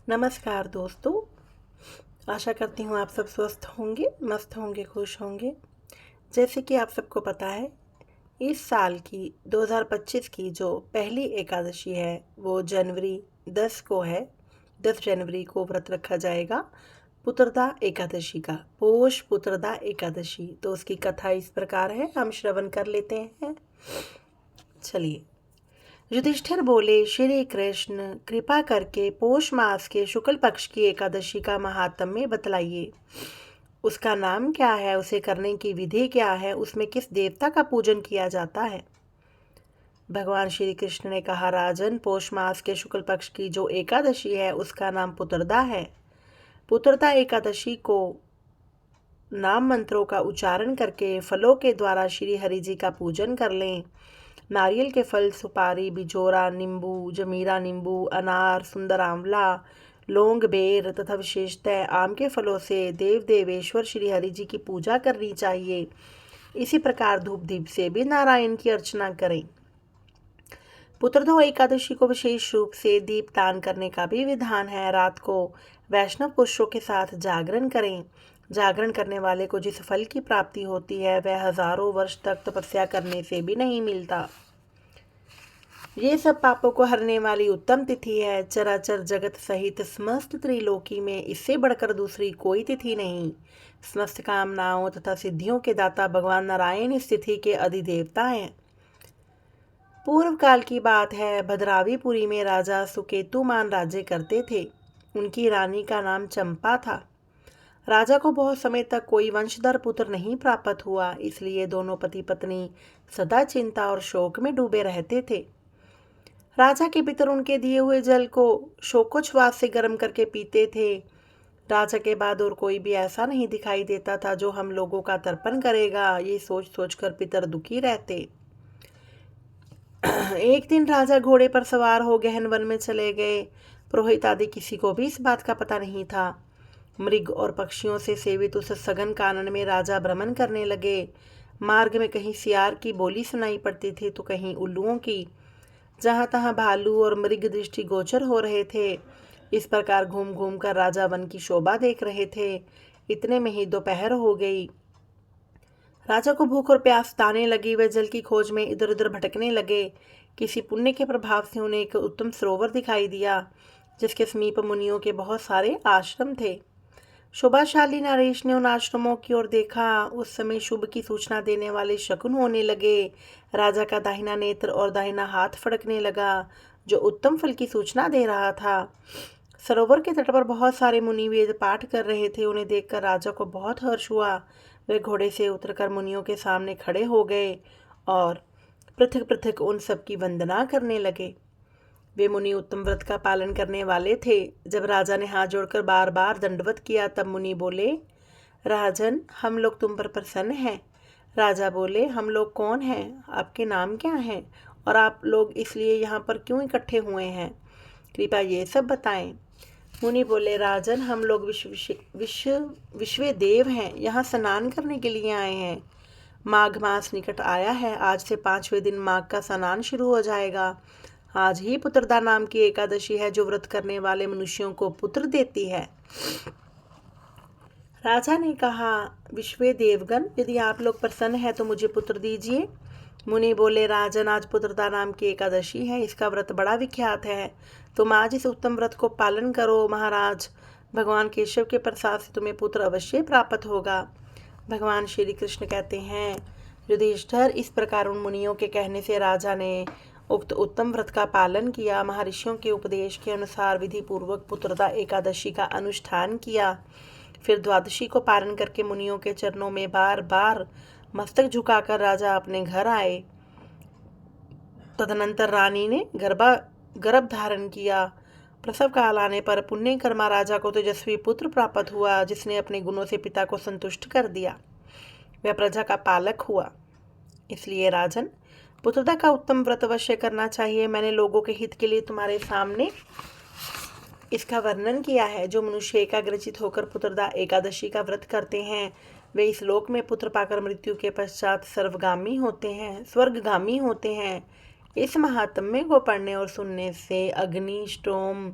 नमस्कार दोस्तों। आशा करती हूँ आप सब स्वस्थ होंगे, मस्त होंगे, खुश होंगे। जैसे कि आप सबको पता है, इस साल की 2025 की जो पहली एकादशी है वो जनवरी 10 को है। 10 जनवरी को व्रत रखा जाएगा पुत्रदा एकादशी का, पोष पुत्रदा एकादशी। तो उसकी कथा इस प्रकार है, हम श्रवण कर लेते हैं। चलिए। युधिष्ठिर बोले, श्री कृष्ण कृपा करके पोष मास के शुक्ल पक्ष की एकादशी का महात्म्य बतलाइए। उसका नाम क्या है, उसे करने की विधि क्या है, उसमें किस देवता का पूजन किया जाता है। भगवान श्री कृष्ण ने कहा, राजन, पोष मास के शुक्ल पक्ष की जो एकादशी है उसका नाम पुत्रदा है। पुत्रदा एकादशी को नाम मंत्रों का उच्चारण करके फलों के द्वारा श्री हरि जी का पूजन कर लें। नारियल के फल, सुपारी, बिजोरा, नींबू, जमीरा नींबू, अनार, सुंदर आंवला, लौंग, बेर तथा विशेषतः आम के फलों से देव देवेश्वर श्री हरि जी की पूजा करनी चाहिए। इसी प्रकार धूप दीप से भी नारायण की अर्चना करें। पुत्रदो एकादशी को विशेष रूप से दीप दान करने का भी विधान है। रात को वैष्णव पुरुषों के साथ जागरण करें। जागरण करने वाले को जिस फल की प्राप्ति होती है वह हजारों वर्ष तक तपस्या करने से भी नहीं मिलता। ये सब पापों को हरने वाली उत्तम तिथि है। चराचर जगत सहित समस्त त्रिलोकी में इससे बढ़कर दूसरी कोई तिथि नहीं। समस्त कामनाओं तथा सिद्धियों के दाता भगवान नारायण इस तिथि के अधिदेवता हैं। पूर्व काल की बात है, भद्रावीपुरी में राजा सुकेतुमान राज्य करते थे। उनकी रानी का नाम चंपा था। राजा को बहुत समय तक कोई वंशधर पुत्र नहीं प्राप्त हुआ, इसलिए दोनों पति पत्नी सदा चिंता और शोक में डूबे रहते थे। राजा के पितर उनके दिए हुए जल को शोकोच्छ्वास से गर्म करके पीते थे। राजा के बाद और कोई भी ऐसा नहीं दिखाई देता था जो हम लोगों का तर्पण करेगा। ये सोच सोचकर पितर दुखी रहते। एक दिन राजा घोड़े पर सवार हो गहन वन में चले गए। पुरोहित आदि किसी को भी इस बात का पता नहीं था। मृग और पक्षियों से सेवित उस सघन कानन में राजा भ्रमण करने लगे। मार्ग में कहीं सियार की बोली सुनाई पड़ती थी तो कहीं उल्लुओं की। जहाँ तहाँ भालू और मृग दृष्टि गोचर हो रहे थे। इस प्रकार घूम घूम कर राजा वन की शोभा देख रहे थे। इतने में ही दोपहर हो गई। राजा को भूख और प्यास ताने लगी। वह जल की खोज में इधर उधर भटकने लगे। किसी पुण्य के प्रभाव से उन्हें एक उत्तम सरोवर दिखाई दिया, जिसके समीप मुनियों के बहुत सारे आश्रम थे। शोभाशाली नरेश ने उन आश्रमों की ओर देखा। उस समय शुभ की सूचना देने वाले शकुन होने लगे। राजा का दाहिना नेत्र और दाहिना हाथ फड़कने लगा, जो उत्तम फल की सूचना दे रहा था। सरोवर के तट पर बहुत सारे मुनि वेद पाठ कर रहे थे। उन्हें देखकर राजा को बहुत हर्ष हुआ। वे घोड़े से उतरकर मुनियों के सामने खड़े हो गए और पृथक पृथक उन सब की वंदना करने लगे। वे मुनि उत्तम व्रत का पालन करने वाले थे। जब राजा ने हाथ जोड़कर बार बार दंडवत किया तब मुनि बोले, राजन, हम लोग तुम पर प्रसन्न हैं। राजा बोले, हम लोग कौन हैं, आपके नाम क्या हैं और आप लोग इसलिए यहाँ पर क्यों इकट्ठे हुए हैं, कृपया ये सब बताएं। मुनि बोले, राजन, हम लोग विश्व देव हैं, यहाँ स्नान करने के लिए आए हैं। माघ मास निकट आया है। आज से 5वें दिन माघ का स्नान शुरू हो जाएगा। आज ही पुत्रदा नाम की एकादशी है, जो व्रत करने वाले मनुष्यों को पुत्र देती है। राजा ने कहा, विश्व देवगण, यदि आप लोग प्रसन्न हैं तो मुझे पुत्र दीजिए। मुनि बोले, राजन, आज पुत्रदा नाम की एकादशी है। इसका व्रत बड़ा विख्यात है। तुम आज इस उत्तम व्रत को पालन करो। महाराज, भगवान केशव के प्रसाद से तुम्हें पुत्र अवश्य प्राप्त होगा। भगवान श्री कृष्ण कहते हैं, युधिष्ठिर, इस प्रकार उन मुनियों के कहने से राजा ने उक्त उत्तम व्रत का पालन किया। महर्षियों के उपदेश के अनुसार विधि पूर्वक पुत्रदा एकादशी का अनुष्ठान किया। फिर द्वादशी को पारण करके मुनियों के चरणों में बार बार मस्तक झुकाकर राजा अपने घर आए। तदनंतर रानी ने गर्भ धारण किया। प्रसव काल आने पर पुण्य कर्मा राजा को तेजस्वी पुत्र प्राप्त हुआ, जिसने अपने गुणों से पिता को संतुष्ट कर दिया। वह प्रजा का पालक हुआ। इसलिए राजन, पुत्रदा का उत्तम व्रत अवश्य करना चाहिए। मैंने लोगों के हित के लिए तुम्हारे सामने इसका वर्णन किया है। जो मनुष्य एकाग्रचित होकर पुत्रदा एकादशी का व्रत करते हैं वे इस लोक में पुत्र पाकर मृत्यु के पश्चात स्वर्गगामी होते हैं। इस महात्म्य को पढ़ने और सुनने से अग्नि, स्टोम,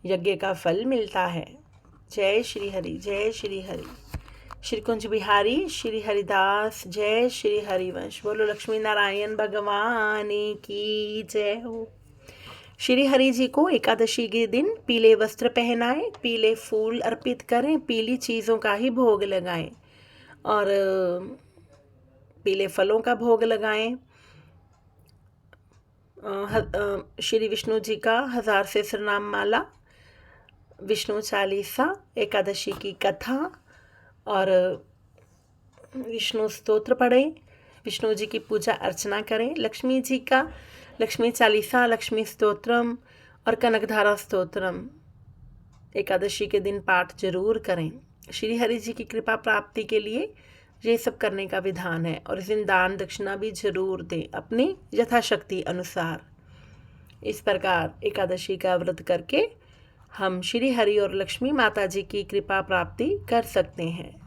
यज्ञ का फल मिलता है। जय श्री हरि, जय श्री हरि। श्री कुंज बिहारी श्री हरिदास, जय श्री हरिवंश। बोलो लक्ष्मी नारायण भगवान की जय हो। श्री हरि जी को एकादशी के दिन पीले वस्त्र पहनाएं, पीले फूल अर्पित करें, पीली चीज़ों का ही भोग लगाएं और पीले फलों का भोग लगाएं। श्री विष्णु जी का 1000 सहस्रनाम माला, विष्णु चालीसा, एकादशी की कथा और विष्णु स्तोत्र पढ़ें, विष्णु जी की पूजा अर्चना करें। लक्ष्मी जी का लक्ष्मी चालीसा, लक्ष्मी स्तोत्रम और कनकधारा स्तोत्रम एकादशी के दिन पाठ जरूर करें। श्री हरि जी की कृपा प्राप्ति के लिए ये सब करने का विधान है और इस दिन दान दक्षिणा भी जरूर दें अपनी यथाशक्ति अनुसार। इस प्रकार एकादशी का व्रत करके हम श्री हरि और लक्ष्मी माता जी की कृपा प्राप्ति कर सकते हैं।